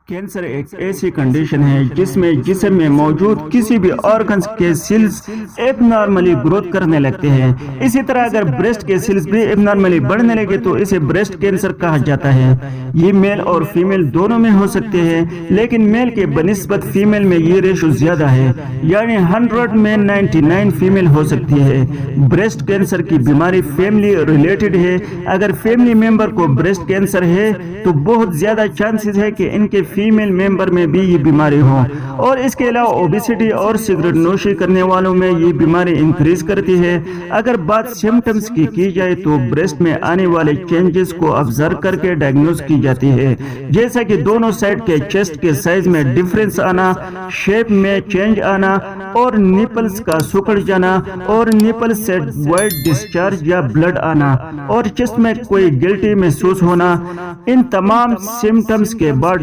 Cancer ایک ایسی condition ہے جس میں جسم میں موجود کسی بھی آرگنز کے سیلز ایب نارملی گروتھ کرنے لگتے ہیں۔ اسی طرح اگر بریسٹ کے سیلز بھی ایب نارملی بڑھنے لگے تو اسے بریسٹ کینسر کہا جاتا ہے۔ یہ میل اور فیمیل دونوں میں ہو سکتے ہیں، لیکن میل کے بنسبت فیمیل میں یہ ریشو زیادہ ہے، یعنی 100 میں 99 فیمیل ہو سکتی ہے۔ بریسٹ کینسر کی بیماری فیملی ریلیٹڈ ہے۔ اگر فیملی ممبر کو بریسٹ کینسر ہے تو بہت زیادہ چانسز ہے کہ ان کے فیمیل ممبر میں بھی یہ بیماری ہو، اور اس کے علاوہ اوبیسٹی اور سگریٹ نوشی کرنے والوں میں یہ بیماری انکریز کرتی ہے۔ اگر بات سمپٹمز کی جائے تو بریسٹ میں آنے والے چینجز کو آبزرو کر کے ڈائگنوز کی جاتی ہے، جیسا کہ دونوں سائڈ کے چیسٹ کے سائز میں ڈفرینس آنا، شیپ میں چینج آنا، اور نیپلز کا سکڑ جانا، اور نیپل سے وائٹ ڈسچارج یا بلڈ آنا، اور چیسٹ میں کوئی گلٹی محسوس ہونا۔ ان تمام سمپٹمز کے بعد